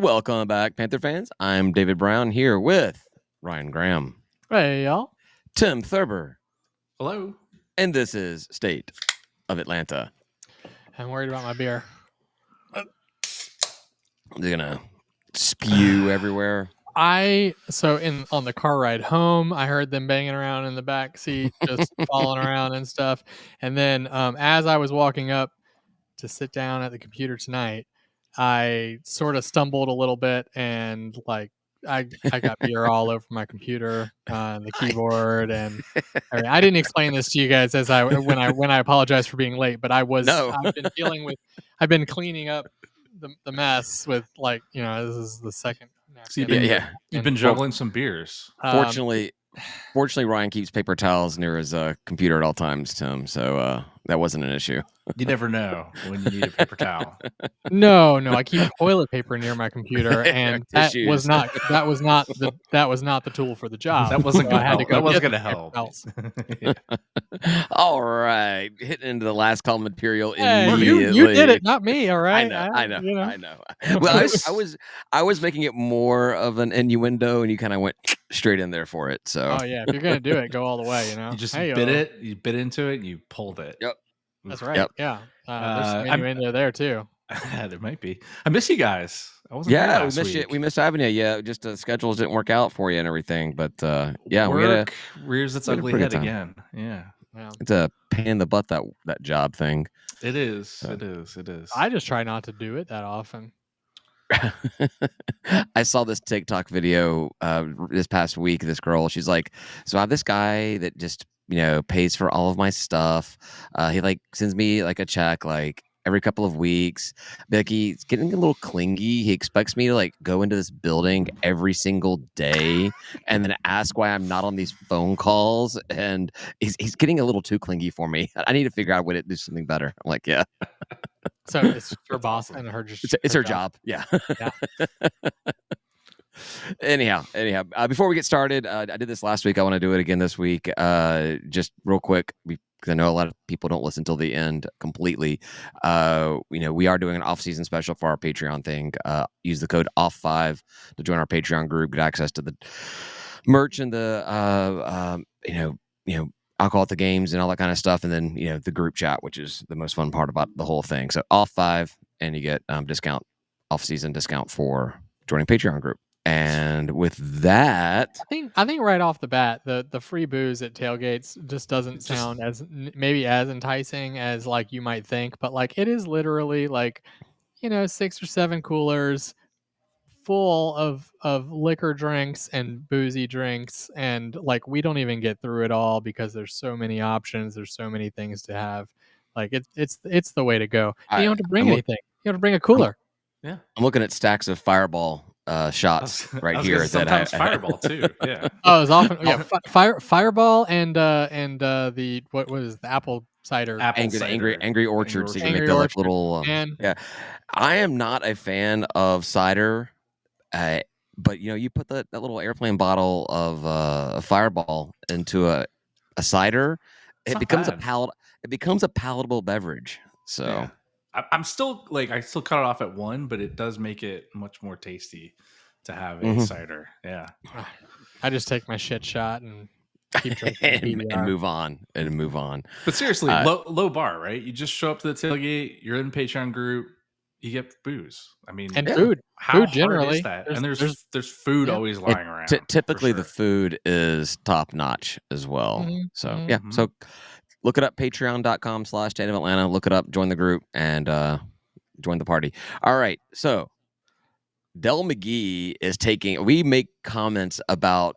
Welcome back, Panther fans. I'm David Brown here with Ryan Graham, Hey, y'all. Tim Thurber, Hello. and this is State of Atlanta. I'm worried about my beer. They're gonna spew everywhere. On the car ride home, I heard them banging around in the back seat, just falling around and stuff. And then as I was walking up to sit down at the computer tonight, I sort of stumbled a little bit and I got beer all over my computer, and the keyboard, and I didn't explain this to you guys when I apologize for being late, but No. I've been cleaning up the mess with this is the second So napkin. you've been juggling some beers. Fortunately, Ryan keeps paper towels near his computer at all times, Tim. So that wasn't an issue. You never know when you need a paper towel. No, I keep toilet paper near my computer, and that was not the tool for the job. That wasn't So going I had to to go help. That wasn't get going to the help. paper towels. All right, hitting into the last call material Hey, immediately. you did it, not me. All right, I know. Well, I was making it more of an innuendo, and you kind of went straight in there for it. So, oh yeah, if you're gonna do it, go all the way. You just bit it. You bit into it. And you pulled it. Yep. That's right. Yep. Yeah. There's some innuendo there too. There might be. I miss you guys. I wasn't here last we missed week. you. We missed having you. Yeah, just the schedules didn't work out for you and everything. But yeah, work rears its ugly head again. Yeah. It's a pain in the butt, that job thing. It is. It is. I just try not to do it that often. I saw this TikTok video this past week. This girl, she's like, so I have this guy that just pays for all of my stuff. He sends me a check every couple of weeks. He's getting a little clingy. He expects me to go into this building every single day and then ask why I'm not on these phone calls. And he's getting a little too clingy for me. I need to figure out a way to do something better. I'm like, yeah. So it's her boss and her just it's her job. Yeah. Anyhow, before we get started, I did this last week. I want to do it again this week. Just real quick, because I know a lot of people don't listen till the end completely. We are doing an off-season special for our Patreon thing. Use the code OFF5 to join our Patreon group, get access to the merch and the alcohol at the games and all that kind of stuff, and then the group chat, which is the most fun part about the whole thing. So OFF5, and you get off-season discount for joining Patreon group. And with that, I think right off the bat, the free booze at tailgates just doesn't sound as maybe as enticing as you might think, but it is literally 6 or 7 coolers full of liquor drinks and boozy drinks, and we don't even get through it all because there's so many options, there's so many things to have. It's the way to go. You don't have to bring anything. You don't have to bring a cooler. I'm looking at stacks of Fireball shots right here. Sometimes Fireball too. Yeah. Oh, it's often Fireball and the what was the apple cider? Angry Orchard. So you can make the little. Yeah, I am not a fan of cider. But you put that little airplane bottle of a Fireball into a cider, it becomes a palatable beverage. So. Yeah. I'm still I still cut it off at 1, but it does make it much more tasty to have a cider. Yeah. I just take my shit shot and keep drinking and move on. But seriously, low bar, right? You just show up to the tailgate, you're in the Patreon group, you get booze. I mean, and food. How food generally hard is that? And there's food always lying around. Typically, the food is top notch as well. Mm-hmm. So yeah. So look it up, patreon.com/State of Atlanta. Look it up, join the group, and join the party. All right. So Dell McGee is we make comments about,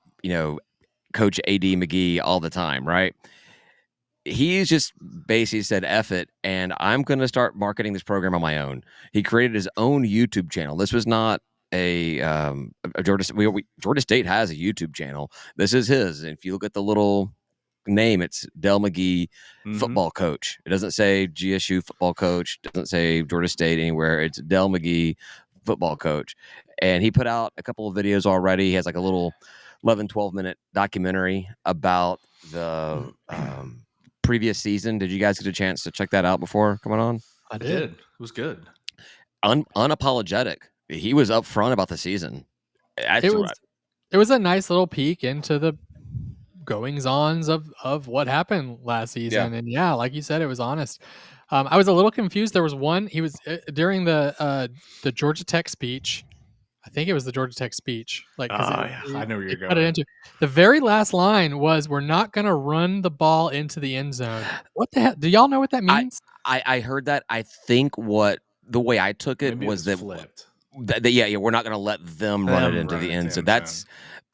Coach AD McGee all the time, right? He's just basically said, F it, and I'm going to start marketing this program on my own. He created his own YouTube channel. This was not a Georgia State has a YouTube channel. This is his. And if you look at the little name, it's Dell McGee football coach. It doesn't say GSU football coach. It doesn't say Georgia State anywhere. It's Dell McGee football coach. And he put out a couple of videos already. He has a little 11-12 minute documentary about the previous season. Did you guys get a chance to check that out before coming on? I did. It was good. Unapologetic He was upfront about the season. It was a nice little peek into the goings-ons of what happened last season, and yeah, like you said, it was honest. I was a little confused. There was one he was during the Georgia Tech speech. I think it was the Georgia Tech speech, like because I know where you're cut it going. into the very last line was, "We're not going to run the ball into the end zone." What the hell? Do y'all know what that means? I heard that. I think the way I took it Maybe was it that, flipped. yeah, we're not going to let them run it into the end. So that's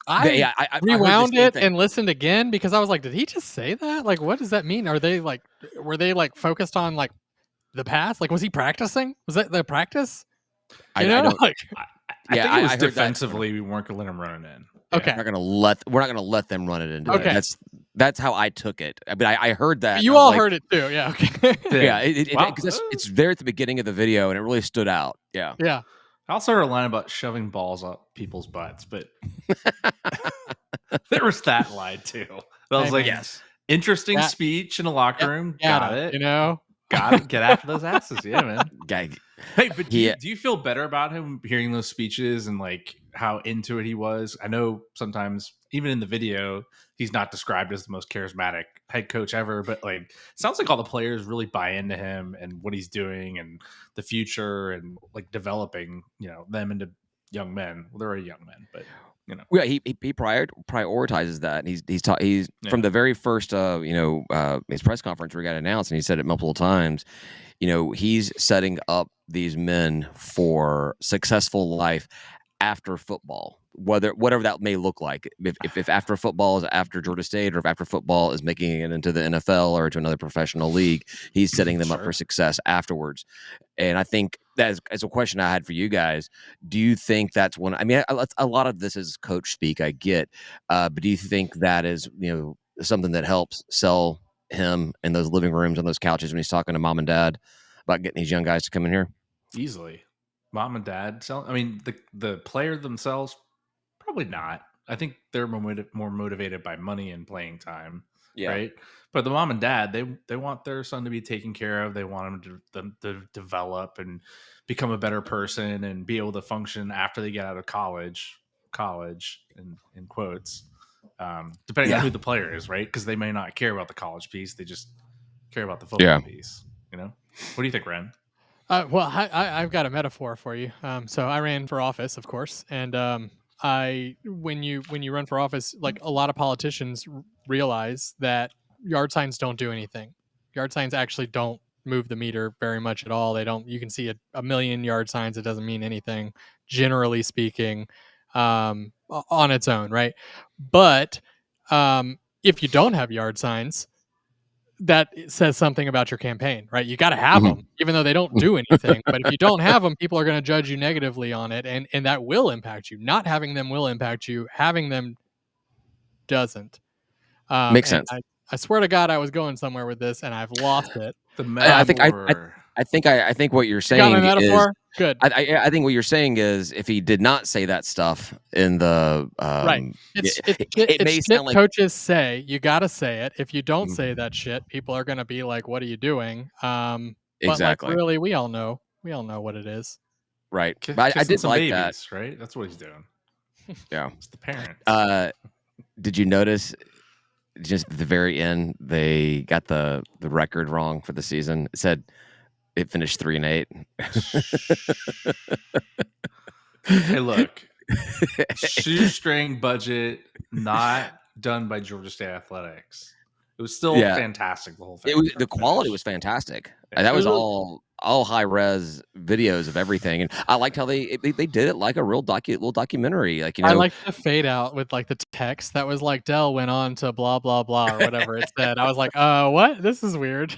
I I heard the rewound same it thing. and listened again because I was like, "Did he just say that? Like, what does that mean? Were they like focused on like the pass? Like, was he practicing? Was that the practice? I don't. Like, I think it was I heard that. defensively. We weren't gonna let him run it in. Yeah. Okay. We're not gonna let them run it into Okay. That's how I took it. But I heard that. You all heard it too, yeah. Okay. Yeah, Wow. because it's there at the beginning of the video, and it really stood out. Yeah. Yeah. I also heard a line about shoving balls up people's butts, but there was that line too. That was Hey, like, man. Yes. interesting speech in a locker room. Got it. You know? Got it. Get after those asses. Yeah, man. Hey, but do you feel better about him hearing those speeches and like how into it he was? I know sometimes even in the video he's not described as the most charismatic head coach ever, but like it sounds like all the players really buy into him and what he's doing and the future and like developing, them into young men. Well, they're already young men, but Yeah, he prioritizes that. He's from the very first his press conference where he got announced, and he said it multiple times. He's setting up these men for successful life after football, whatever that may look like. If after football is after Georgia State, or if after football is making it into the NFL or to another professional league, he's setting them up for success afterwards. And I think that's a question I had for you guys. Do you think that's one? I mean, a lot of this is coach speak, I get, but do you think that is something that helps sell him in those living rooms on those couches when he's talking to mom and dad about getting these young guys to come in here? easily, mom and dad I mean, the player themselves, probably not. I think they're more motivated by money and playing time, right? But the mom and dad, they want their son to be taken care of. They want them to develop and become a better person and be able to function after they get out of college in quotes, depending on who the player is, right? Because they may not care about the college piece. They just care about the football piece. What do you think, Ren? Well, I've got a metaphor for you. So I ran for office, of course, and when you run for office, like a lot of politicians realize that yard signs don't do anything. Yard signs actually don't move the meter very much at all. They don't. You can see a million yard signs. It doesn't mean anything, generally speaking, on its own, right? But if you don't have yard signs, that says something about your campaign, right? You got to have them, even though they don't do anything. But if you don't have them, people are going to judge you negatively on it, and that will impact you. Not having them will impact you. Having them doesn't. Makes And sense. I swear to God, I was going somewhere with this, and I've lost it. The metaphor. I think what you're You got my saying is metaphor? Good. I think what you're saying is if he did not say that stuff in the Right. It's may shit sound like coaches say. You got to say it. If you don't say that shit, people are going to be like, "What are you doing?" But like, exactly really, we all know what it is. right. But I Kissing did some like babies, right? That's what he's doing. Yeah. It's the parents. Did you notice just at the very end they got the record wrong for the season? It said it finished 3-8. Hey, look, shoestring budget, not done by Georgia State Athletics. It was still fantastic. The whole thing. The quality was fantastic. That was all high res videos of everything, and I liked how they did it like a real little documentary. Like I like the fade out with like the text that was like Dell went on to blah blah blah or whatever it said. I was like, what? This is weird.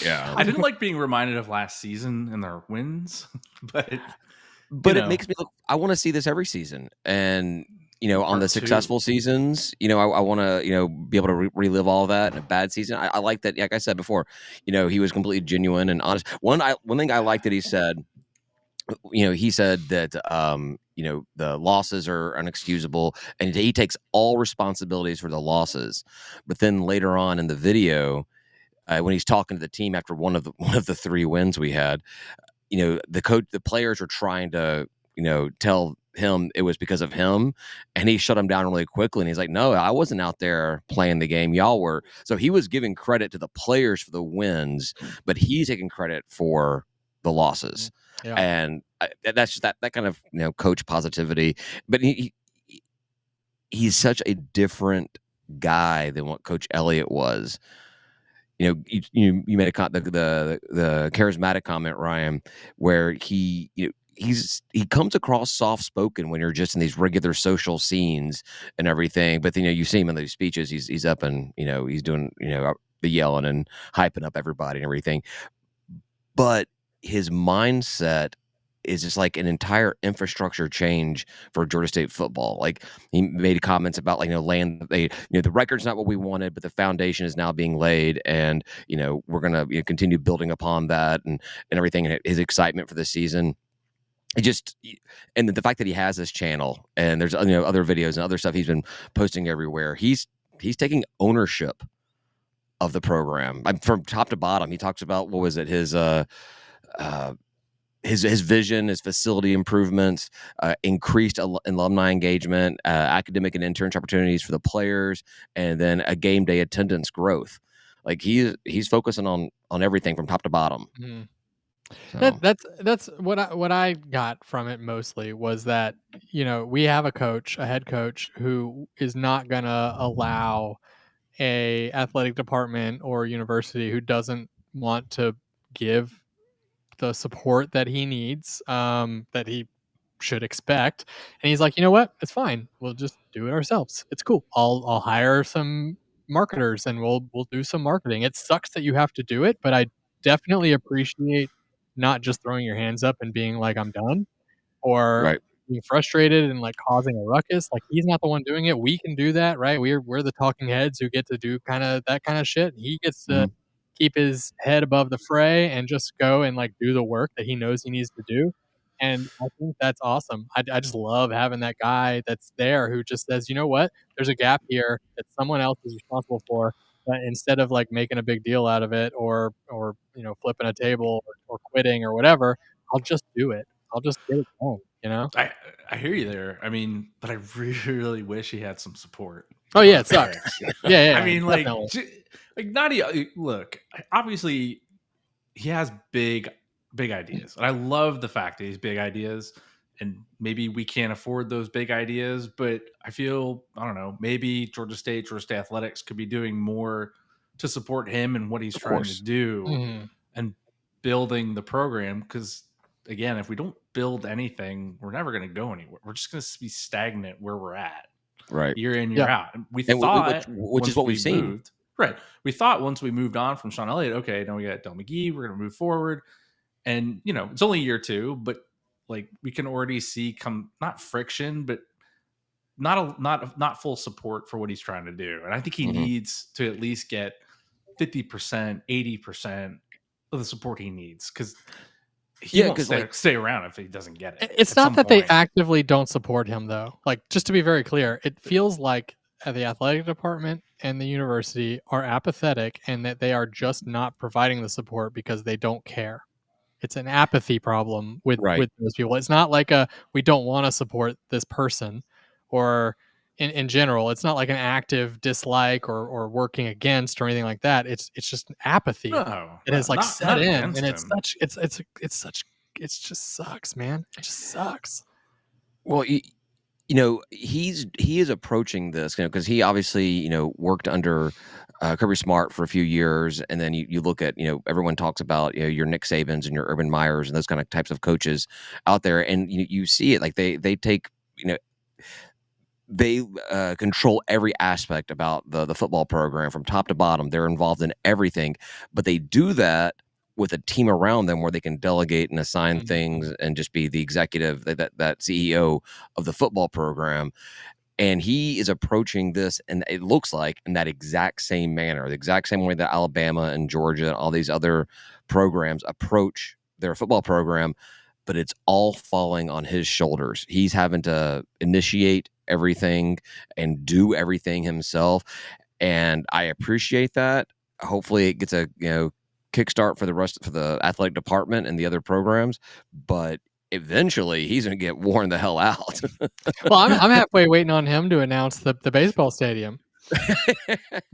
Yeah, I didn't like being reminded of last season and their wins, but it makes me look. I want to see this every season, and on the successful seasons, I want to be able to relive all of that. In a bad season, I like that. Like I said before, he was completely genuine and honest. One thing I liked that he said. He said that the losses are unexcusable, and he takes all responsibilities for the losses. But then later on in the video, when he's talking to the team after one of the 3 wins we had, the players were trying to, tell him it was because of him, and he shut him down really quickly. And he's like, "No, I wasn't out there playing the game. Y'all were." So he was giving credit to the players for the wins, but he's taking credit for the losses. Yeah. And that's just that kind of coach positivity. But he's such a different guy than what Coach Elliott was. You made the charismatic comment, Ryan, where he comes across soft spoken when you're just in these regular social scenes and everything, but then you see him in those speeches, he's up and he's doing the yelling and hyping up everybody and everything. But his mindset is just like an entire infrastructure change for Georgia State football. Like, he made comments about laying the record's not what we wanted, but the foundation is now being laid, and we're gonna continue building upon that and everything. And his excitement for the season. And the fact that he has this channel and there's other videos and other stuff he's been posting everywhere. He's taking ownership of the program. From top to bottom. He talks about, what was it, his vision, his facility improvements, increased alumni engagement, academic and internship opportunities for the players, and then a game day attendance growth. Like, he's focusing on everything from top to bottom. Mhm. So, That's what I got from it mostly was that, we have a head coach who is not gonna allow a athletic department or university who doesn't want to give the support that he needs, that he should expect. And he's like, you know what? It's fine. We'll just do it ourselves. It's cool. I'll hire some marketers and we'll do some marketing. It sucks that you have to do it, but I definitely appreciate not just throwing your hands up and being like, I'm done, or right. being frustrated and like causing a ruckus. Like, he's not the one doing it. We can do that, right? We're the talking heads who get to do kind of that kind of shit. He gets to Mhm. keep his head above the fray and just go and like do the work that he knows he needs to do. And I think that's awesome. I just love having that guy that's there who just says, you know what, there's a gap here that someone else is responsible for. But instead of like making a big deal out of it, or flipping a table, or quitting or whatever, I'll just do it. I'll just get it done, you know? I I hear you there. I mean, but I really wish he had some support Oh, from yeah, it sucks. athletics. Yeah, yeah, I yeah, mean, definitely. like not look. Obviously, he has big ideas, and I love the fact that he's big ideas. And maybe we can't afford those big ideas, but I don't know, maybe Georgia State athletics could be doing more to support him and what he's Of trying to course. do Mhm. and building the program. Because again, if we don't build anything, we're never going to go anywhere. We're just going to be stagnant where we're at, Right. year in, year Yeah. out. And we And thought which is once what we've we seen. moved, right? We thought once we moved on from Sean Elliott, okay, now we got Dell McGee, we're going to move forward. And it's only year two, but like we can already see not friction, but not full support for what he's trying to do. And I think he Mhm. needs to at least get 50%, 80% of the support he needs, because he Yeah, won't 'cause, stay around if he doesn't get it It's at not some that they point. actively don't support him, though. Like, just to be very clear, it feels like the athletic department and the university are apathetic and that they are just not providing the support because they don't care. It's an apathy problem with right. those people. It's not like we don't wanna support this person, or in general, it's not like an active dislike or working against or anything like that. It's just an apathy No, that has, like, set not in, and against him. it just sucks, man. It just sucks. Well, he is approaching this, because he obviously, worked under Kirby Smart for a few years, and then you look at, everyone talks about, your Nick Sabans and your Urban Meyers and those kind of types of coaches out there, and you see it, like they take, they control every aspect about the football program from top to bottom. They're involved in everything, but they do that with a team around them where they can delegate and assign Mhm. things and just be the executive, that CEO of the football program. And he is approaching this, and it looks like, in that exact same manner, the exact same way that Alabama and Georgia and all these other programs approach their football program, but it's all falling on his shoulders. He's having to initiate everything and do everything himself. And I appreciate that. Hopefully it gets kickstart for the athletic department and the other programs, but eventually he's going to get worn the hell out. Well, I'm halfway waiting on him to announce the baseball stadium.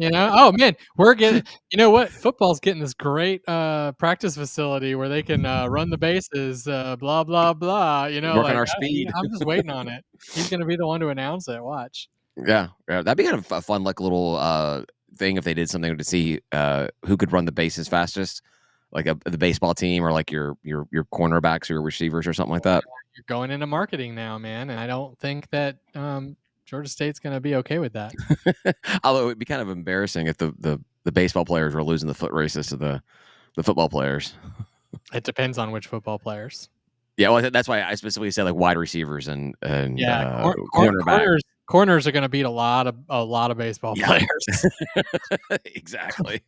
Oh man, we're getting. You know what? Football's getting this great practice facility where they can run the bases. Blah blah blah. Work on our speed. I'm just waiting on it. He's gonna be the one to announce it. Watch. Yeah, that'd be kind of a fun, like little thing if they did something to see who could run the bases fastest, like the baseball team or like your cornerbacks or your receivers or something like that. You're going into marketing now, man, and I don't think that Georgia State's gonna be okay with that. Although it'd be kind of embarrassing if the baseball players were losing the foot races to the football players. It depends on which football players. Yeah, well, that's why I specifically said like wide receivers and corners. Corners are going to beat a lot of baseball players. Exactly.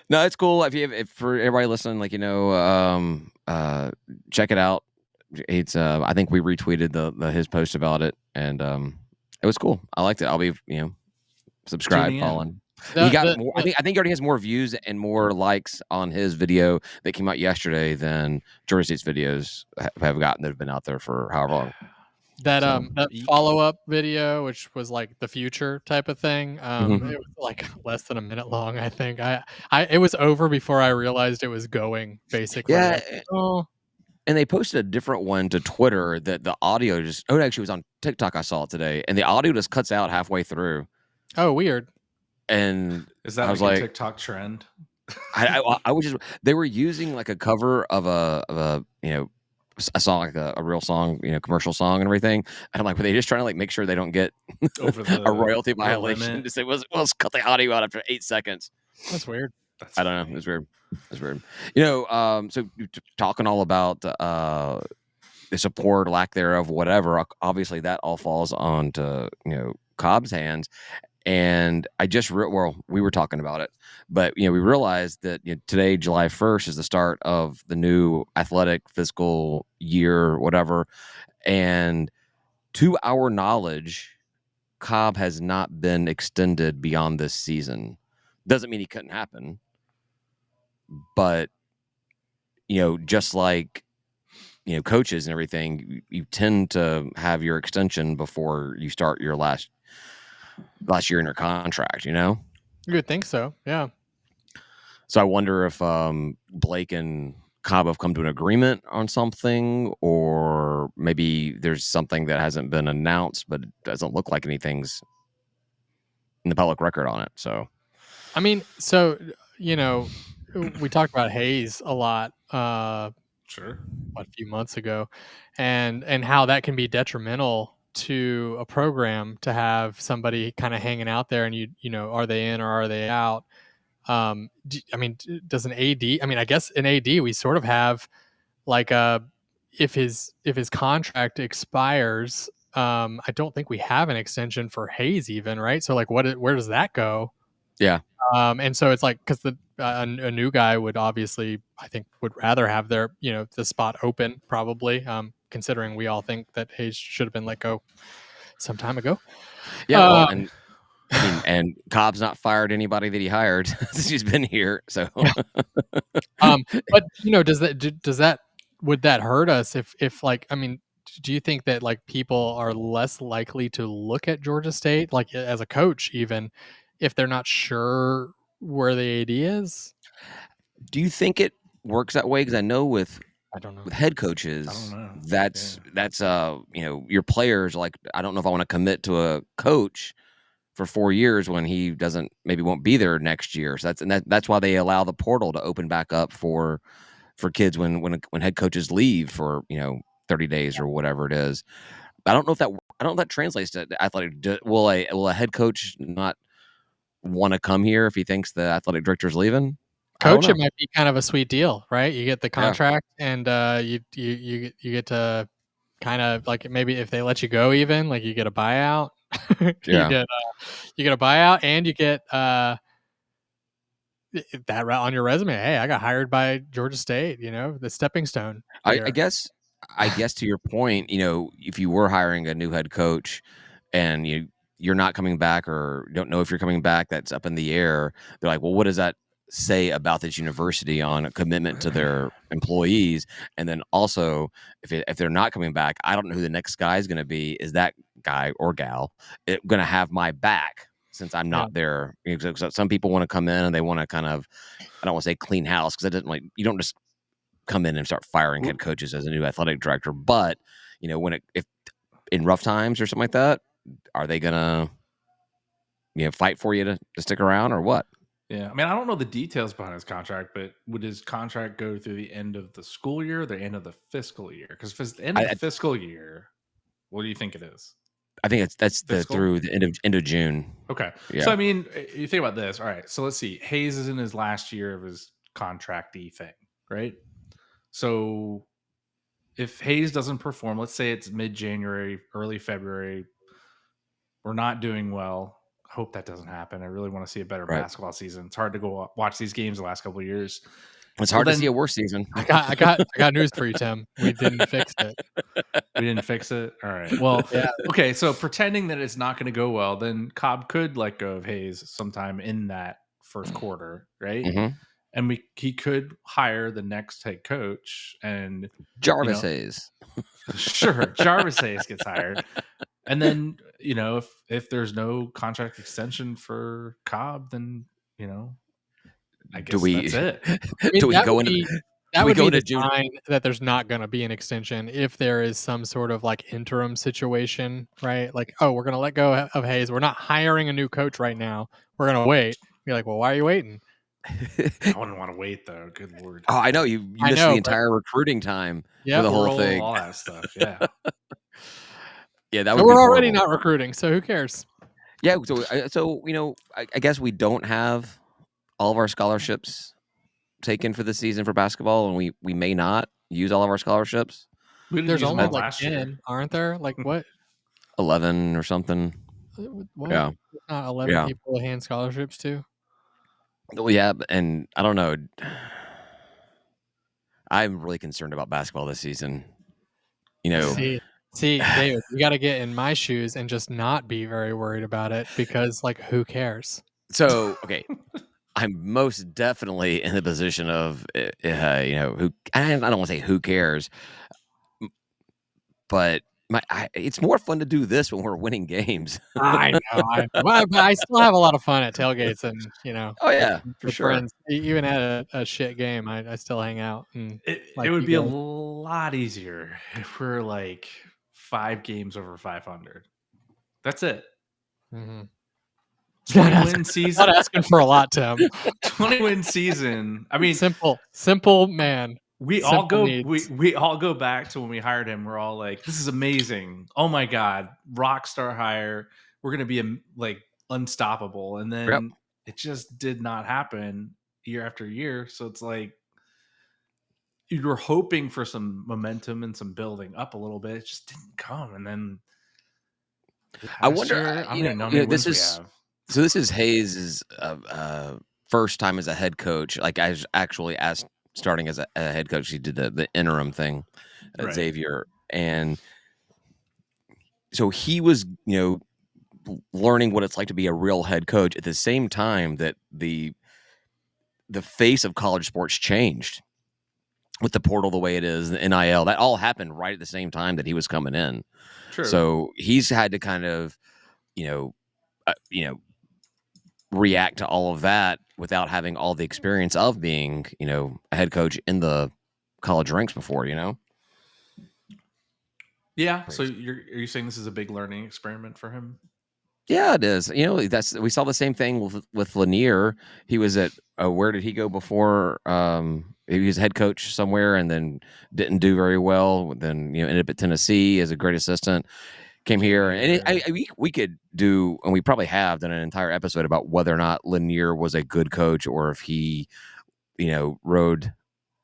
No, it's cool. If for everybody listening, like check it out. It's I think we retweeted his post about it, and it was cool. I liked it. I'll be subscribed, following. He got more. I think he already has more views and more likes on his video that came out yesterday than Georgia State's videos have gotten that have been out there for however long. That follow-up video, which was like the future type of thing, it was like less than a minute long, I think. It was over before I realized it was going, basically. Yeah. And they posted a different one to Twitter that the audio just actually was on TikTok. I saw it today, and the audio just cuts out halfway through. Oh, weird. And is that like a TikTok trend? I was just they were using like a cover of a a song, like a real song, commercial song and everything. And I'm like, were they just trying to like make sure they don't get a royalty violation? Just say, let's cut the audio out after 8 seconds. That's weird. I don't know. It's weird. It's weird. So talking all about the support, lack thereof, whatever. Obviously, that all falls onto Cobb's hands. And I just we were talking about it, but we realized that today, July 1st, is the start of the new athletic fiscal year, whatever. And to our knowledge, Cobb has not been extended beyond this season. Doesn't mean he couldn't happen, but just like coaches and everything, you tend to have your extension before you start your last year in your contract, You would think so, yeah. So I wonder if Blake and Cobb have come to an agreement on something, or maybe there's something that hasn't been announced, but it doesn't look like anything's in the public record on it. So, I mean, we talked about Hayes a lot. Sure. A few months ago, and how that can be detrimental to a program to have somebody kind of hanging out there, and are they in or are they out? Does an AD? I mean, I guess an AD we sort of have like if his contract expires, I don't think we have an extension for Hayes even, right? So like, where does that go? Yeah. And so it's like, because a new guy would obviously, I think, would rather have their, the spot open, probably, considering we all think that Hayes should have been let go some time ago. Yeah, and Cobb's not fired anybody that he hired since he's been here. So, but would that hurt us if like, I mean, do you think that like people are less likely to look at Georgia State, like as a coach, even if they're not sure where the AD is? Do you think it works that way? Because I know with head coaches, I don't know. That's your players, like, I don't know if I want to commit to a coach for 4 years when he won't be there next year. So that's why they allow the portal to open back up for kids when head coaches leave for 30 days or whatever it is. I don't know if that translates to athletic. Will a head coach not want to come here if he thinks the athletic director's leaving? Coach, it might be kind of a sweet deal, right? You get the contract, and you get to kind of like, maybe if they let you go, even like you get a buyout. You get a buyout, and you get that on your resume. Hey, I got hired by Georgia State. The stepping stone. I guess to your point, if you were hiring a new head coach and you're not coming back or don't know if you're coming back, that's up in the air. They're like, well, what does that say about this university on a commitment to their employees, and then also if they're not coming back, I don't know who the next guy is going to be. Is that guy or gal going to have my back since I'm not there? So some people want to come in and they want to kind of, I don't want to say clean house because it doesn't, like, you don't just come in and start firing head coaches as a new athletic director. But if in rough times or something like that, are they gonna fight for you to stick around or what? Yeah, I mean, I don't know the details behind his contract, but would his contract go through the end of the school year or the end of the fiscal year? Because if it's the end of the fiscal year, what do you think it is? I think that's through the end of June. Okay. Yeah. So, I mean, you think about this. All right. So let's see. Hayes is in his last year of his contracty thing, right? So if Hayes doesn't perform, let's say it's mid-January, early February, we're not doing well. Hope that doesn't happen. I really want to see a better basketball season. It's hard to go watch these games the last couple of years. It's hard to see a worse season. I got news for you, Tim. We didn't fix it. We didn't fix it. All right. Well, yeah. Okay. So pretending that it's not going to go well, then Cobb could let go of Hayes sometime in that first quarter, right? Mm-hmm. And he could hire the next head coach and Jarvis Hayes. Sure, Jarvis Hayes gets hired. And then, if there's no contract extension for Cobb, then, I guess that's it. I mean, do we go into that would be the sign that there's not going to be an extension if there is some sort of like interim situation, right? Like, oh, we're going to let go of Hayes. We're not hiring a new coach right now. We're going to wait. You're like, well, why are you waiting? I wouldn't want to wait though. Good Lord. Oh, I know you missed the entire recruiting time for the whole thing. All that stuff. Yeah. Yeah, that would we're be already horrible. not recruiting, so who cares? Yeah, so I guess we don't have all of our scholarships taken for the season for basketball, and we may not use all of our scholarships. There's only like 10, aren't there? Like what? 11 or something. What? Yeah. Not 11 people to hand scholarships to? Well, yeah, and I don't know. I'm really concerned about basketball this season. See, David, you got to get in my shoes and just not be very worried about it because, like, who cares? So, okay, I'm most definitely in the position of, who I don't want to say who cares, but it's more fun to do this when we're winning games. I know, but I still have a lot of fun at tailgates and, Oh yeah, for with sure. friends. Even at a shit game, I still hang out. And it would be a lot easier if we're like 5 games over 500. That's it. Mm-hmm. 20-win season. Not asking for a lot, Tim. 20-win season. I mean, simple man. We all go back to when we hired him. We're all like, "This is amazing! Oh my god, rock star hire! We're gonna be like unstoppable." And then it just did not happen year after year. So it's like you were hoping for some momentum and some building up a little bit. It just didn't come. And then I wonder. This is Hayes' first time as a head coach. Like, actually starting as a head coach. He did the interim thing at Xavier, and so he was learning what it's like to be a real head coach at the same time that the face of college sports changed with the portal the way it is, the NIL. That all happened right at the same time that he was coming in. True. So he's had to kind of react to all of that without having all the experience of being, a head coach in the college ranks before, Yeah. Crazy. So are you saying this is a big learning experiment for him? Yeah, it is. We saw the same thing with Lanier. He was at where did he go before? He was head coach somewhere and then didn't do very well. Then ended up at Tennessee as a great assistant. Came here, and we could do, and we probably have done an entire episode about whether or not Lanier was a good coach or if he, rode,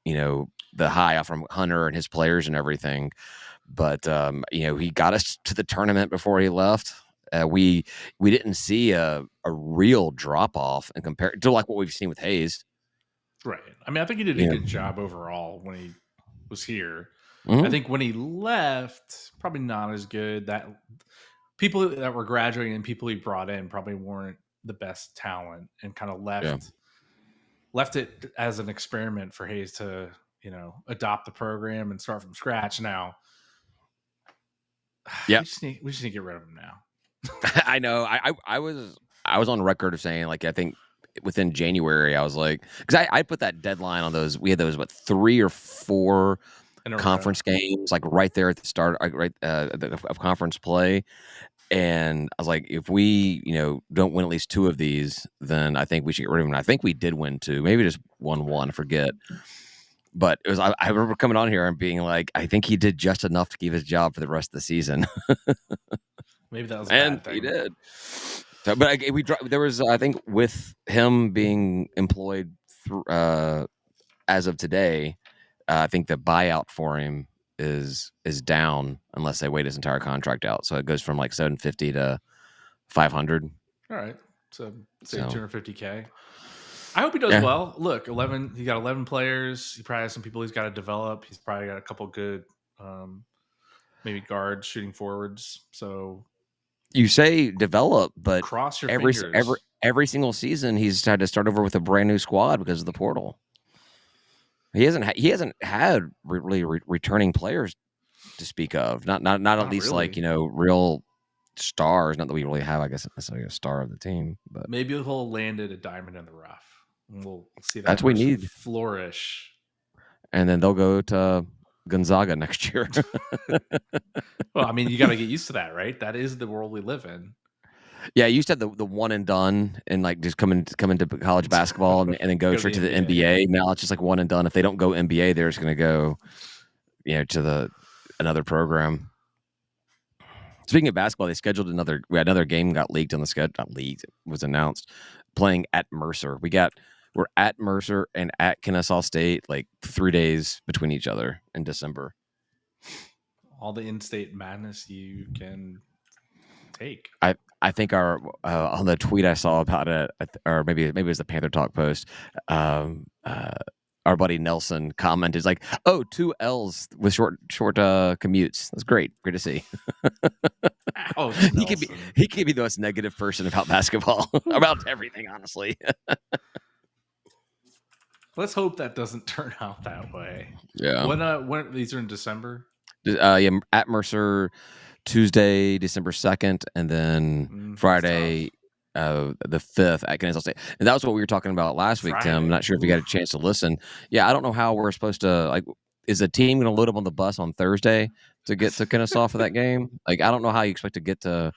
the high off from Hunter and his players and everything. But he got us to the tournament before he left. We didn't see a real drop off and compared to like what we've seen with Hayes. Right. I mean, I think he did a good job overall when he was here. Mm-hmm. I think when he left, probably not as good. That people that were graduating and people he brought in probably weren't the best talent and kind of left left it as an experiment for Hayes to, adopt the program and start from scratch. Now, Yep. we just need to get rid of him now. I know. I was on record of saying, like, I think within January I was like, because I put that deadline on those. We had those 3 or 4 conference games, like right there at the start, of conference play. And I was like, if we, don't win at least 2 of these, then I think we should get rid of him. And I think we did win 2, maybe just won 1, I forget. But it was, I remember coming on here and being like, I think he did just enough to keep his job for the rest of the season. Maybe that was a And bad thing. he did. So, but there was, I think, with him being employed as of today, I think the buyout for him is down unless they wait his entire contract out. So it goes from like 750 to 500. All right, so say 250K. I hope he does well. Look, 11. He got 11 players. He probably has some people he's got to develop. He's probably got a couple good, maybe guards, shooting forwards. So you say develop, but cross your fingers. Every single season he's had to start over with a brand new squad because of the portal. He hasn't had really returning players to speak of. Not at least really. Like, real stars. Not that we really have, I guess, necessarily a star of the team, but maybe he'll land at a diamond in the rough. And we'll see that. That's what we need. Flourish. And then they'll go to Gonzaga next year. Well, I mean, you got to get used to that, right? That is the world we live in. Yeah, you used to have the one and done and like just come into college basketball and then go straight to the NBA. Now it's just like one and done. If they don't go NBA, they're just going to go, to another program. Speaking of basketball, they scheduled another game got leaked on the schedule. Not leaked, it was announced. Playing at Mercer. We're at Mercer and at Kennesaw State, like 3 days between each other in December. All the in-state madness you can take. I think our on the tweet I saw about it, or maybe it was the Panther Talk post. Our buddy Nelson commented like, "Oh, 2 L's with short commutes. That's great to see." Oh, he could be the most negative person about basketball, about everything, honestly. Let's hope that doesn't turn out that way. Yeah. When these are in December? Yeah, at Mercer, Tuesday, December 2nd, and then Friday, the 5th at Kennesaw State. And that was what we were talking about last week, Tim. I'm not sure if you got a chance to listen. Yeah, I don't know how we're supposed to, like, is the team going to load up on the bus on Thursday to get to Kennesaw for that game? Like, I don't know how you expect to get to.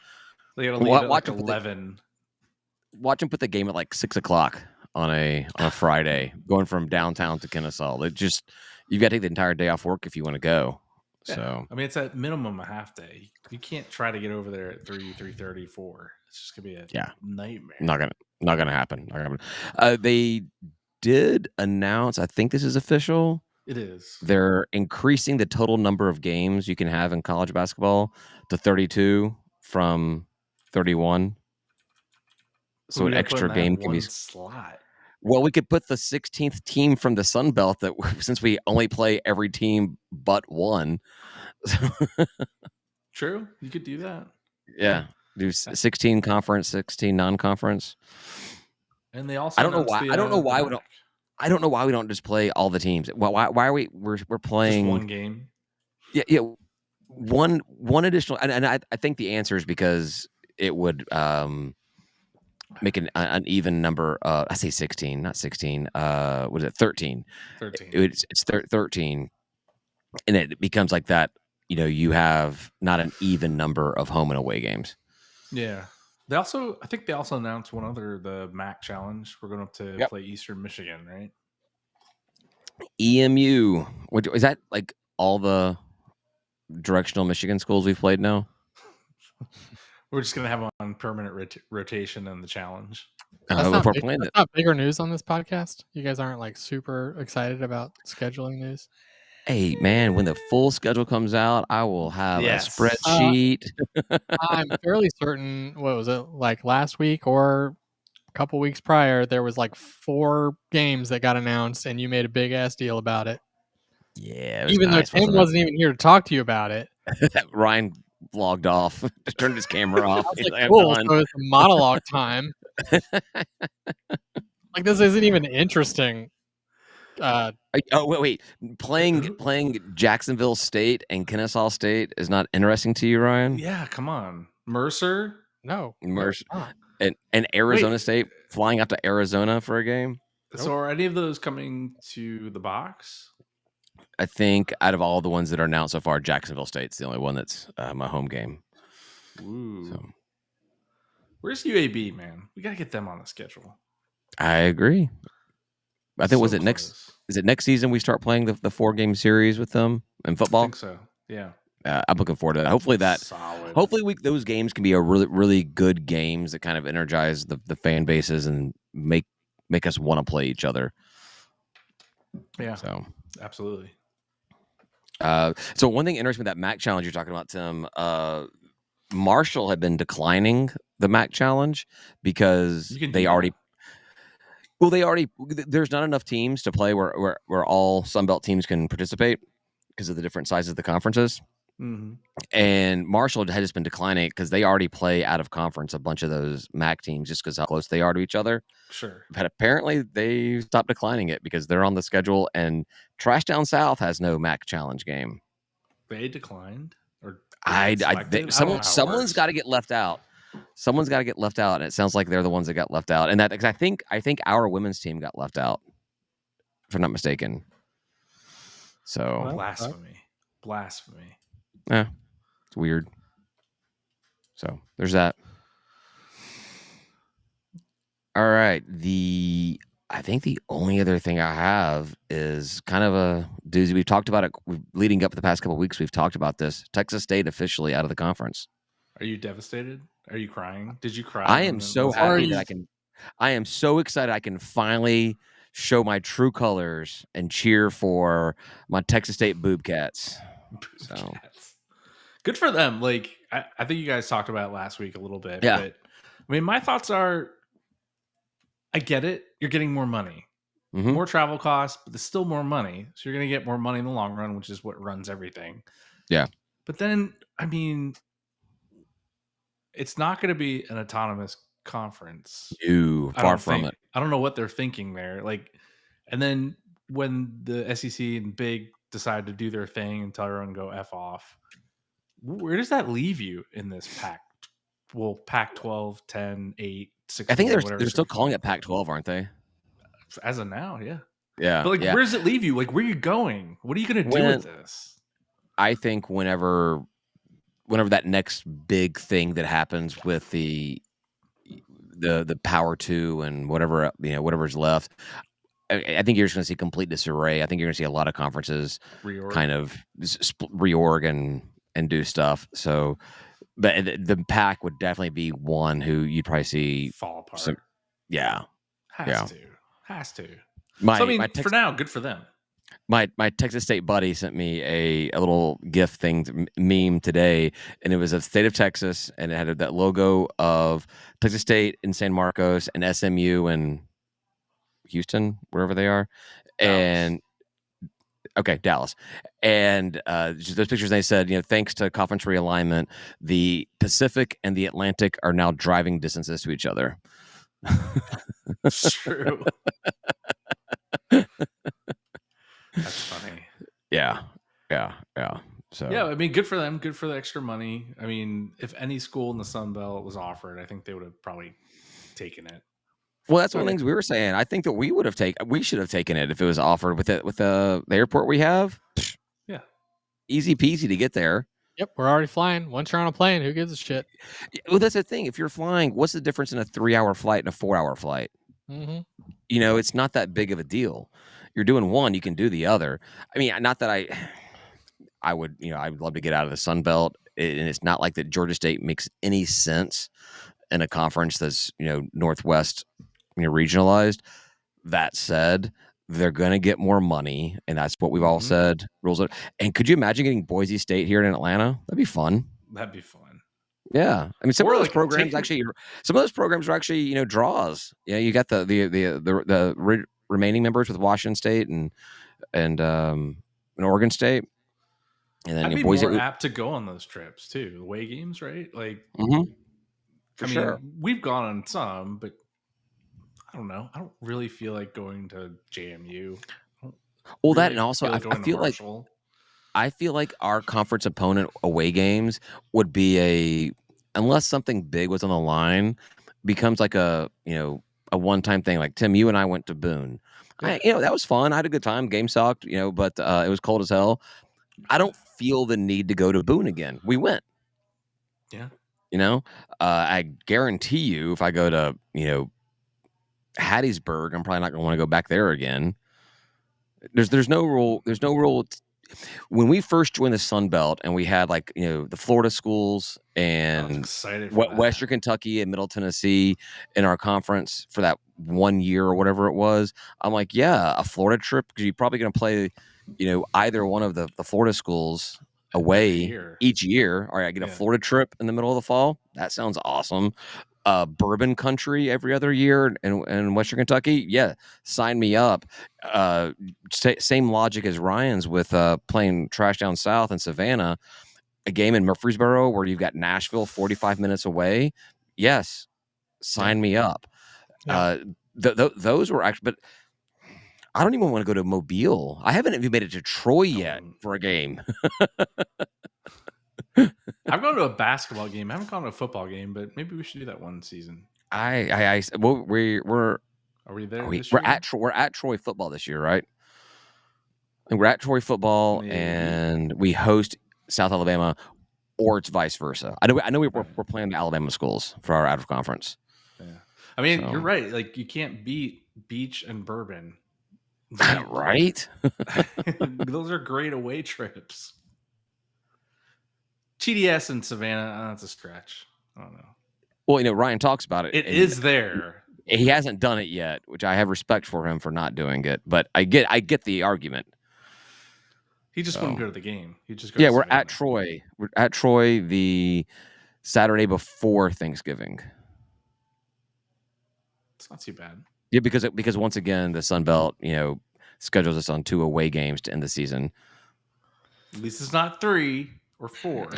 They got to leave at like 11. Watch them put the game at like 6 o'clock on a Friday, going from downtown to Kennesaw. You've got to take the entire day off work if you want to go. Yeah. So I mean, it's at minimum a half day. You can't try to get over there at 3:30, 4. It's just gonna be a nightmare. Not gonna happen. They did announce. I think this is official. It is. They're increasing the total number of games you can have in college basketball to 32 from 31. So an extra game can be slot. Well, we could put the 16th team from the Sun Belt that since we only play every team but one. True, you could do that. Yeah, do 16 conference, 16 non-conference. And they also I don't know why we don't just play all the teams. Why are we're playing just one game? Yeah, one additional, and I think the answer is because it would make an even number. I say 16, not 16. What is it? 13. 13. It's 13, and it becomes like that. You have not an even number of home and away games. Yeah. I think they also announced the MAC challenge. We're going to play Eastern Michigan, right? EMU. Is that like all the directional Michigan schools we've played now? We're just going to have them on permanent rotation in the challenge. That's not bigger news on this podcast. You guys aren't like super excited about scheduling news. Hey man, when the full schedule comes out, I will have a spreadsheet. I'm fairly certain. What was it, like last week or a couple weeks prior? There was like 4 games that got announced, and you made a big ass deal about it. Yeah, even though Tim wasn't even here to talk to you about it. Ryan logged off, just turned his camera off. I was like, cool, so it's a monologue time. Like, this isn't even interesting. Wait. Playing Jacksonville State and Kennesaw State is not interesting to you, Ryan? Yeah, come on. Mercer? No. Mercer Not. and Arizona State, flying out to Arizona for a game? So are any of those coming to the box? I think out of all the ones that are announced so far, Jacksonville State's the only one that's my home game. Ooh. So Where's UAB, man? We got to get them on the schedule. I agree. I think So is it next season we start playing the 4-game series with them in football? I think so. Yeah. I'm looking forward to that. Solid. Hopefully those games can be a really, really good games that kind of energize the fan bases and make us want to play each other. Yeah. So absolutely. So one thing interesting with that MAC challenge you're talking about, Tim, Marshall had been declining the MAC challenge because there's not enough teams to play where all Sunbelt teams can participate because of the different sizes of the conferences. Mm-hmm. And Marshall had just been declining because they already play out of conference a bunch of those MAC teams just because how close they are to each other. Sure. But apparently they stopped declining it because they're on the schedule, and Trash Down South has no MAC challenge game. They declined, or someone's got to get left out. Someone's got to get left out, and it sounds like they're the ones that got left out. And that because I think our women's team got left out, if I'm not mistaken. So blasphemy. Yeah, it's weird. So there's that. All right. I think the only other thing I have is kind of a doozy. We've talked about it leading up the past couple of weeks. We've talked about this. Texas State officially out of the conference. Are you devastated? Are you crying? Did you cry? I am so happy that I am so excited I can finally show my true colors and cheer for my Texas State Boobcats. So good for them. Like I think you guys talked about it last week a little bit. Yeah. But I mean, my thoughts are, I get it. You're getting more money, more travel costs, but there's still more money. So you're going to get more money in the long run, which is what runs everything. Yeah. But then, I mean, it's not going to be an autonomous conference. Far from it. I don't know what they're thinking there. Like, and then when the SEC and Big decide to do their thing and tell everyone to go F off, where does that leave you in this pack? Well, Pac 12, 10, 8, 6. I think they're still calling it Pac 12, aren't they? As of now, yeah. Yeah. But like, where does it leave you? Like, where are you going? What are you going to do with this? I think whenever that next big thing that happens with the Power 2 and whatever's left, I think you're just going to see complete disarray. I think you're going to see a lot of conferences kind of reorg and do stuff. So, but the Pac would definitely be one who you'd probably see fall apart. Has to. So I mean, for now, good for them. My Texas State buddy sent me a little GIF thing meme today, and it was a state of Texas, and it had that logo of Texas State in San Marcos and SMU and Houston, wherever they are, Dallas. Dallas, and just those pictures. They said, thanks to conference realignment, the Pacific and the Atlantic are now driving distances to each other. It's true. That's funny. Yeah. So yeah, I mean, good for them. Good for the extra money. I mean, if any school in the Sun Belt was offered, I think they would have probably taken it. Well, that's one of the things we were saying. I think that we should have taken it if it was offered with the airport we have. Yeah, easy peasy to get there. Yep, we're already flying. Once you're on a plane, who gives a shit? Well, that's the thing. If you're flying, what's the difference in a 3-hour flight and a 4-hour flight? Mm-hmm. It's not that big of a deal. You're doing one, you can do the other. I mean, not that I would, I'd love to get out of the Sun Belt, and it's not like that Georgia State makes any sense in a conference that's, Northwest, regionalized. That said, they're going to get more money, and that's what we've all said. Rules. And could you imagine getting Boise State here in Atlanta? That'd be fun. Yeah, I mean, some of those programs are actually, draws. Yeah, you got the remaining members with Washington State and Oregon State, and then I'd be Boise. more apt to go on those trips too. The away games, right? Like, For sure. We've gone on some, but I don't know. I don't really feel like going to JMU. Well, that Really and also feel like I going to feel like Marshall. our conference opponent away games would be unless something big was on the line, becomes like a a one-time thing. Like Tim, you and I went to Boone. Yeah. That was fun. I had a good time. Game sucked, but it was cold as hell. I don't feel the need to go to Boone again. We went. Yeah. I guarantee you, if I go to Hattiesburg, I'm probably not going to want to go back there again. There's no rule. There's no rule. When we first joined the Sun Belt and we had the Florida schools I was and excited for what that. Western Kentucky and Middle Tennessee in our conference for that 1 year or whatever it was, I'm like, yeah, a Florida trip, because you're probably going to play, either one of the Florida schools away each year. All right, I get a Florida trip in the middle of the fall. That sounds awesome. Bourbon country every other year in Western Kentucky. Yeah, sign me up. Same logic as Ryan's with playing Trash Down South in Savannah, a game in Murfreesboro where you've got Nashville 45 minutes away. Yes, sign me up. Yeah. Those were actually, but I don't even want to go to Mobile. I haven't even made it to Troy yet for a game. I've gone to a basketball game. I haven't gone to a football game, but maybe we should do that one season. Well, we're Are we there this we're year? we're at Troy football this year, right? And we're at Troy football, Maybe. and we host South Alabama, or it's vice versa. I know we're playing the Alabama schools for our out of conference. Yeah, I mean, you're right. Like, you can't beat Beach and Bourbon, right? Those are great away trips. TDS and Savannah, that's a stretch. I don't know. Well, Ryan talks about it. It is there. He hasn't done it yet, which I have respect for him for not doing it. But I get the argument. He just wouldn't go to the game. He just we're at Troy. We're at Troy the Saturday before Thanksgiving. It's not too bad. Yeah, because once again the Sun Belt, schedules us on 2 away games to end the season. At least it's not 3 or 4.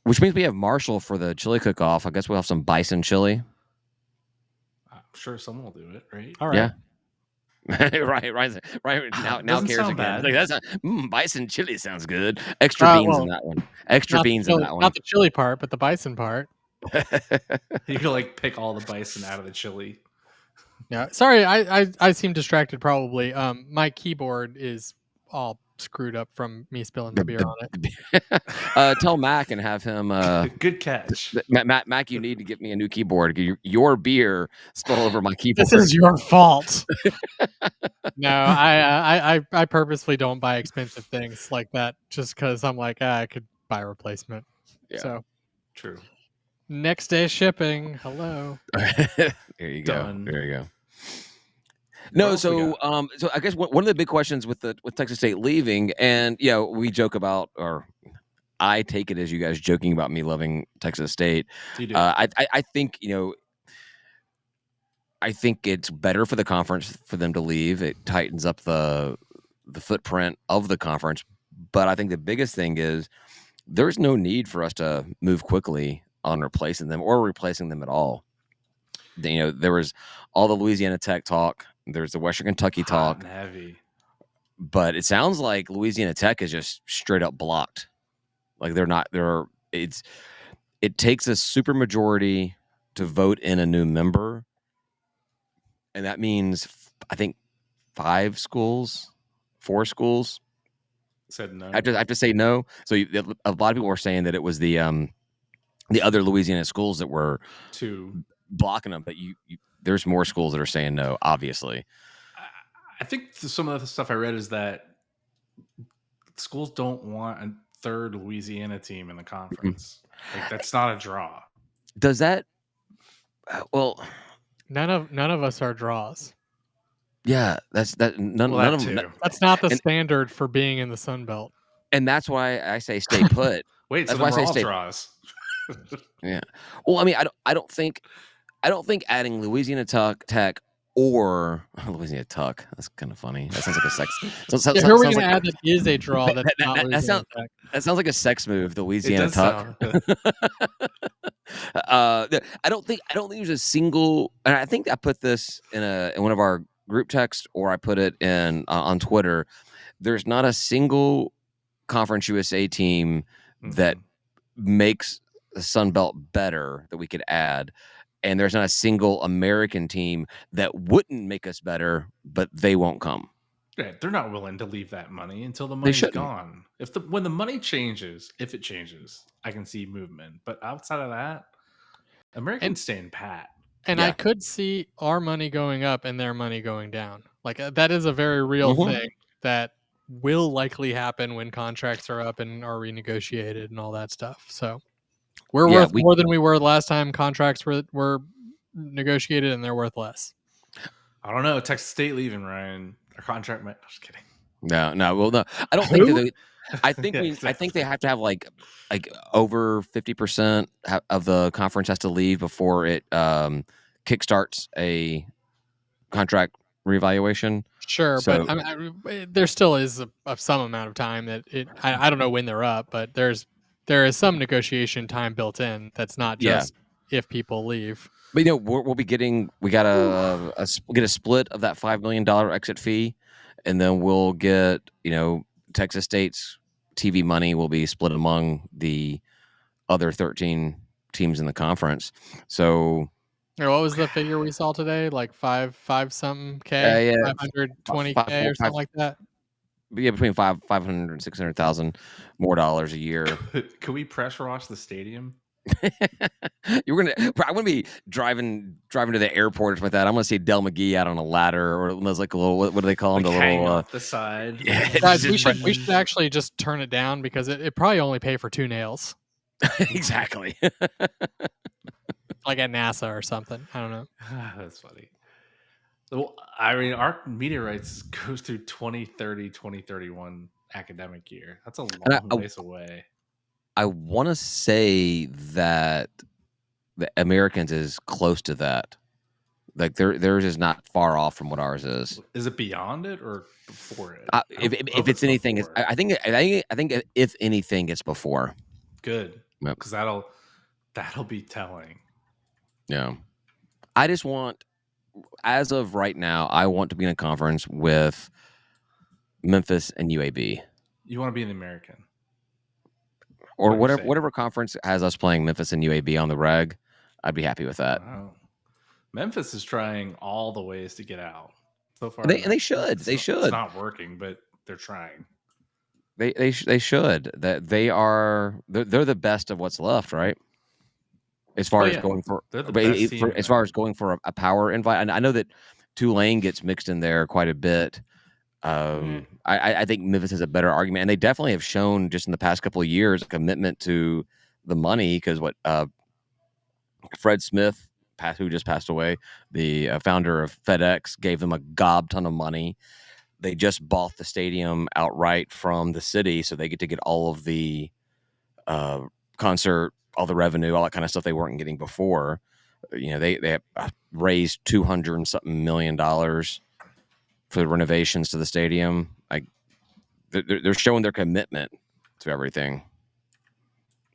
Which means we have Marshall for the chili cook-off. I guess we'll have some bison chili. I'm sure someone will do it, right? All right. Yeah. right. Now cares again. Bad. Like, that's bison chili sounds good. Extra beans in that one. Extra beans in that one. Not the chili part, but the bison part. You can pick all the bison out of the chili. Yeah. Sorry, I seem distracted. Probably. My keyboard is all screwed up from me spilling the beer on it. Tell Mac and have him. Good catch, Mac. You need to get me a new keyboard. Your beer spilled over my keyboard. This is your fault. No, I purposely don't buy expensive things like that just because I'm like, I could buy a replacement. Yeah. So true. Next day shipping. Hello. There you go. Done. There you go. No, so I guess one of the big questions with Texas State leaving, and we joke about, or I take it as you guys joking about me loving Texas State. You do. I think I think it's better for the conference for them to leave. It tightens up the footprint of the conference, but I think the biggest thing is there's no need for us to move quickly on replacing them or replacing them at all. There was all the Louisiana Tech talk. There's the Western Kentucky talk. Hot and heavy. But it sounds like Louisiana Tech is just straight up blocked. Like it takes a supermajority to vote in a new member. And that means, I think, 4 schools said no. I have to say no. So a lot of people were saying that it was the other Louisiana schools that were blocking them, but there's more schools that are saying no. Obviously, I think some of the stuff I read is that schools don't want a third Louisiana team in the conference. Like, that's not a draw. Does that? Well, none of us are draws. Yeah, none of them. That's not the standard for being in the Sun Belt. And that's why I say stay put. Wait, that's so why I say draws. Yeah. Well, I mean, I don't think adding Louisiana Tech or Louisiana Tech. That's kind of funny. That sounds like a sex. Who are we going to add that is a draw? That's not Louisiana Tech. That sounds like a sex move. The Louisiana Tech. I don't think there's a single, and I think I put this in one of our group texts, or I put it in on Twitter. There's not a single Conference USA team that makes the Sun Belt better that we could add, and there's not a single American team that wouldn't make us better, but they won't come. Yeah, they're not willing to leave that money until the They money's shouldn't. gone. When the money changes, if it changes, I can see movement. But outside of that, Americans staying pat. And Yeah. I could see our money going up and their money going down. Like that is a very real thing that will likely happen when contracts are up and are renegotiated and all that stuff. So we're worth more than we were last time contracts were negotiated, and they're worth less. I don't know. Texas State leaving, Ryan. Their contract might. I'm just kidding. No. Well, no. I don't think that. I think Yeah, I think they have to have like over 50% of the conference has to leave before it kickstarts a contract reevaluation. Sure, So but there still is some amount of time that I don't know when they're up, but there is some negotiation time built in. That's not just if people leave. But we'll be getting we got get a split of that $5 million exit fee, and then we'll get Texas State's TV money will be split among the other 13 teams in the conference. So what was the figure we saw today? Like five something K, 520K or something like that. Yeah, between 500 and 600,000 more dollars a year. Could we pressure wash the stadium? I'm gonna be driving to the airport or something like that. I'm gonna see Dell McGee out on a ladder, or there's like a little what do they call them? Like the hang little off the side. Guys, we should actually just turn it down because it probably only pay for 2 nails. Exactly. Like at NASA or something. I don't know. That's funny. Well, I mean, our media rights goes through 2030, 2031 academic year. That's a long ways away. I want to say that the Americans is close to that. Like theirs is not far off from what ours is. Is it beyond it or before it? If it's anything, I think if anything, it's before. Good, because that'll be telling. Yeah, I just want, as of right now, I want to be in a conference with Memphis and UAB. You want to be in the American, or whatever conference has us playing Memphis and UAB on the reg. I'd be happy with that. Wow. Memphis is trying all the ways to get out so far. They should. It's not working, but they're trying. They should. That they're the best of what's left, right? As far as going for a power invite, and I know that Tulane gets mixed in there quite a bit. I think Memphis has a better argument, and they definitely have shown just in the past couple of years a commitment to the money. Because Fred Smith, who just passed away, the founder of FedEx, gave them a gob ton of money. They just bought the stadium outright from the city, so they get to get all of the concert, all the revenue, all that kind of stuff they weren't getting before. They raised $200 and something million for the renovations to the stadium. They're showing their commitment to everything.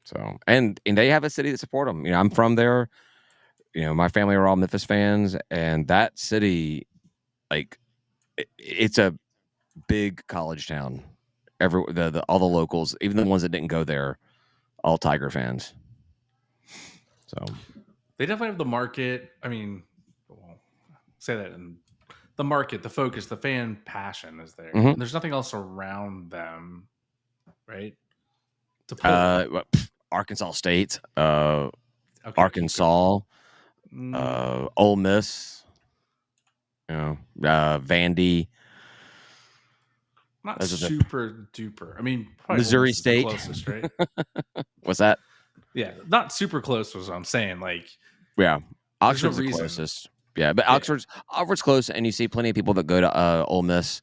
So and they have a city that support them. I'm from there. My family are all Memphis fans, and that city, it's a big college town. All the locals, even the ones that didn't go there, all Tiger fans. So they definitely have the market. I mean, say that in the market, the focus, the fan passion is there. And there's nothing else around them, right? To pull. Arkansas State, Arkansas, Ole Miss, Vandy. Not super duper. I mean, Missouri State, closest, right? What's that? Yeah, not super close was what I'm saying. Oxford's the closest. Yeah, but Oxford's close, and you see plenty of people that go to Ole Miss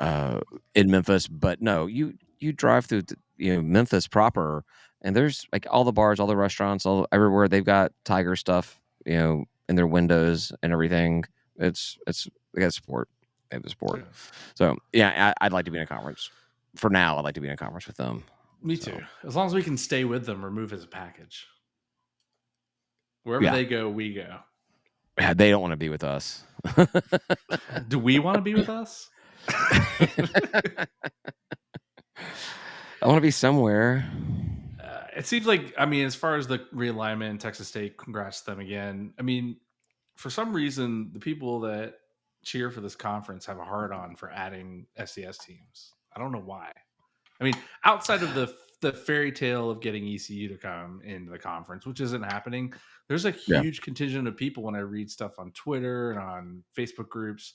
in Memphis. But no, you drive through Memphis proper, and there's all the bars, all the restaurants, everywhere they've got Tiger stuff, in their windows and everything. They got support. They have the support. Yeah. So yeah, I'd like to be in a conference. For now, I'd like to be in a conference with them. Me too. As long as we can stay with them or move as a package. Wherever they go, we go. Yeah, they don't want to be with us. Do we want to be with us? I want to be somewhere. It seems like, I mean, as far as the realignment in Texas State, congrats to them again. I mean, for some reason, the people that cheer for this conference have a hard on for adding FCS teams. I don't know why. I mean, outside of the fairy tale of getting ECU to come into the conference, which isn't happening, there's a huge contingent of people when I read stuff on Twitter and on Facebook groups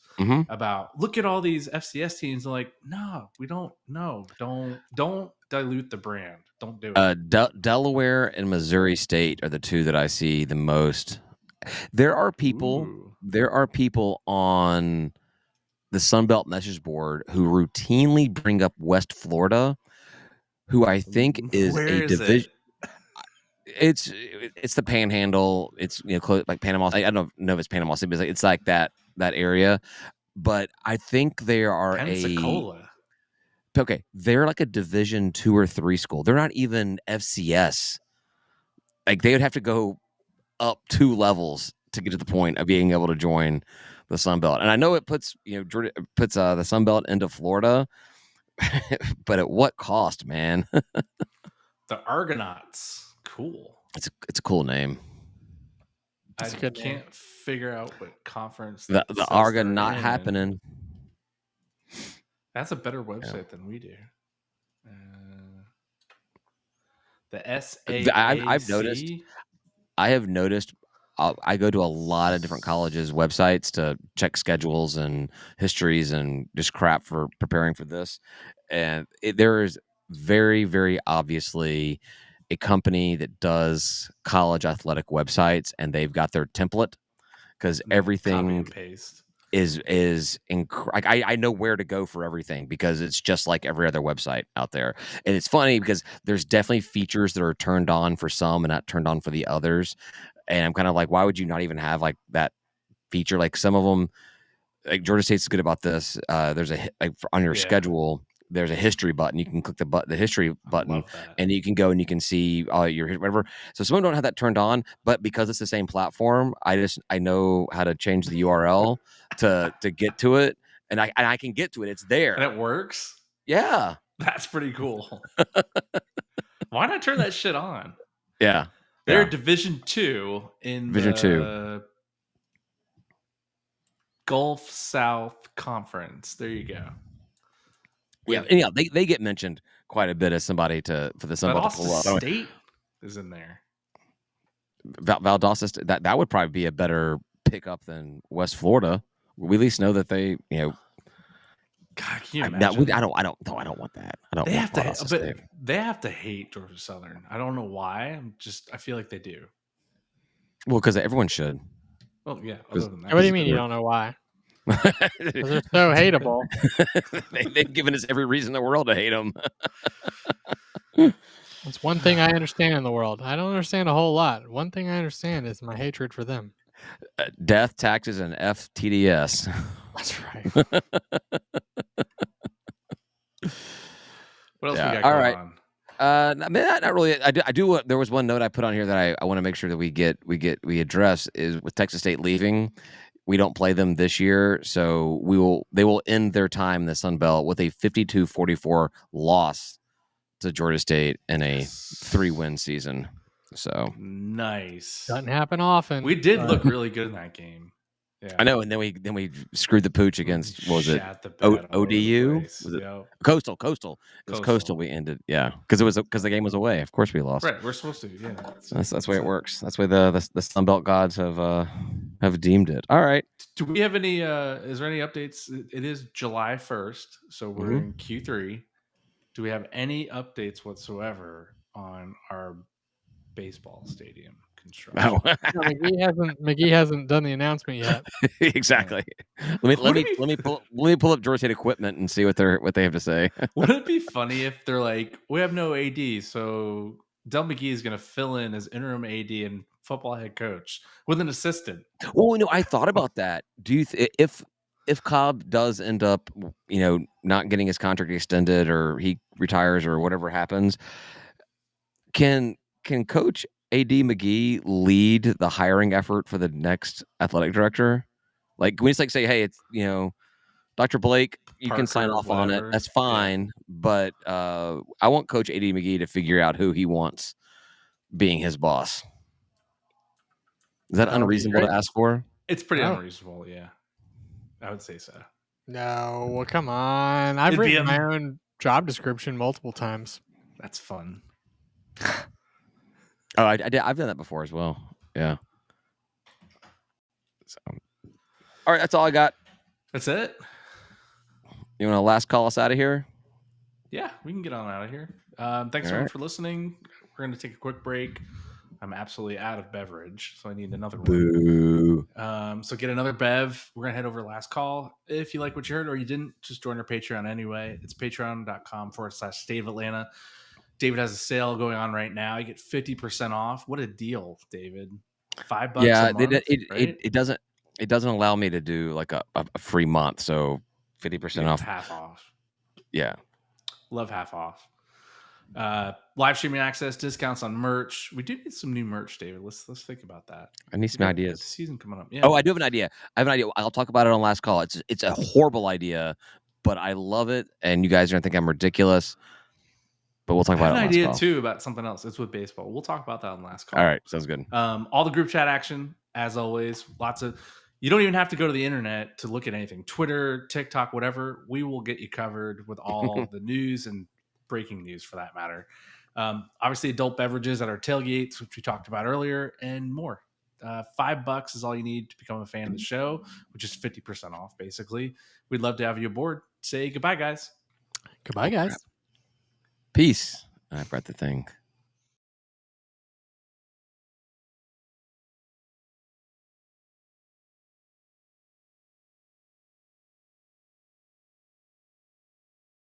about look at all these FCS teams. I'm like, no, we don't. No, don't dilute the brand. Don't do it. Delaware and Missouri State are the two that I see the most. There are people. Ooh. There are people on the Sunbelt message board who routinely bring up West Florida, who I think is Where a is division. it? It's the Panhandle. It's close, like Panama. I don't know if it's Panama City, but it's like that area. But I think they are Pensacola. Okay, they're like a Division 2 or 3 school. They're not even FCS. Like they would have to go up 2 levels to get to the point of being able to join the Sun Belt. And I know it puts Georgia puts the Sun Belt into Florida, but at what cost, man? The Argonauts. Cool. It's a cool name. I can't figure out what conference the Argon not happening. That's a better website than we do. The SAAC. I have noticed. I go to a lot of different colleges' websites to check schedules and histories and just crap for preparing for this. And there is very, very obviously a company that does college athletic websites, and they've got their template because everything copy and paste is I know where to go for everything because it's just like every other website out there. And it's funny because there's definitely features that are turned on for some and not turned on for the others. And I'm kind of like, why would you not even have like that feature? Like some of them, like Georgia State's good about this. There's on your schedule, there's a history button. You can click the history button, and you can go and you can see all your whatever. So some of them don't have that turned on, but because it's the same platform, I know how to change the URL to get to it, and I can get to it. It's there, and it works. Yeah, that's pretty cool. Why not turn that shit on? Yeah, they're Division 2 in Division 2 Gulf South Conference. There you go. Yeah, they get mentioned quite a bit as somebody for the Sun Belt to pull up. State is in there. Valdosta, that would probably be a better pickup than West Florida. We at least know that they, God, can you imagine? I don't want that. I don't. They have to hate Georgia Southern. I don't know why. I feel like they do. Well, because everyone should. Well, yeah. Other than that, what do you mean you don't know why? Because they're so hateable. They've given us every reason in the world to hate them. That's one thing I understand in the world. I don't understand a whole lot. One thing I understand is my hatred for them. Death, taxes, and FTDS. That's right. What else we got going on? Not really. I do. There was one note I put on here that I want to make sure that we address is with Texas State leaving. We don't play them this year, so they will end their time in the Sun Belt with a 52-44 loss to Georgia State in a 3-win season. So nice. Doesn't happen often. We did look really good in that game. Yeah. I know, and then we screwed the pooch against what was it? ODU? Was it Coastal? It was Coastal. We ended, because the game was away. Of course, we lost. Right, we're supposed to. Yeah, that's the way it works. That's the way the Sun Belt gods have deemed it. All right. Do we have any? Is there any updates? It is July 1st, so we're in Q3. Do we have any updates whatsoever on our baseball stadium construction? No, McGee hasn't done the announcement yet. Exactly. Let me pull up Georgia State equipment and see what they have to say. Wouldn't it be funny if they're like, we have no AD, so Dell McGee is going to fill in as interim AD and football head coach with an assistant? Well, I thought about that. Do you if Cobb does end up, not getting his contract extended or he retires or whatever happens, can Coach AD McGee lead the hiring effort for the next athletic director? Like, we just like say, hey, it's Dr. Blake, you can sign Parker, off on it. whatever. That's fine. But I want Coach AD McGee to figure out who he wants being his boss. Is that That would be unreasonable to great. ask for? It's pretty Oh. unreasonable, yeah. I would say so. No, well, come on. I've It'd be written my own job description multiple times. That's fun. Oh, I did. I've done that before as well. Yeah. So, all right, that's all I got. That's it. You want to last call us out of here? Yeah, we can get on out of here. Thanks All everyone right. for listening. We're going to take a quick break. I'm absolutely out of beverage, so I need another one. Boo. So get another bev. We're going to head over to last call. If you like what you heard or you didn't, just join our Patreon anyway. It's patreon.com/State of Atlanta. David has a sale going on right now. You get 50% off. What a deal, David. $5 Yeah, a month, right? it doesn't allow me to do like a free month, so 50% off. Half off. Yeah. Love half off. Live streaming access, discounts on merch. We do need some new merch, David. Let's think about that. I need some ideas. The season coming up. Yeah. Oh, I do have an idea. I'll talk about it on last call. It's a horrible idea, but I love it, and you guys are gonna think I'm ridiculous. But we'll talk about it on last idea call. too about something else. It's with baseball. We'll talk about that on last call. All right, sounds good. All the group chat action, as always. You don't even have to go to the internet to look at anything. Twitter, TikTok, whatever. We will get you covered with all the news and breaking news for that matter. Obviously, adult beverages at our tailgates, which we talked about earlier, and more. $5 is all you need to become a fan of the show, which is 50% off, basically. We'd love to have you aboard. Say goodbye, guys. Goodbye, guys. Crap. Peace. I forgot the thing.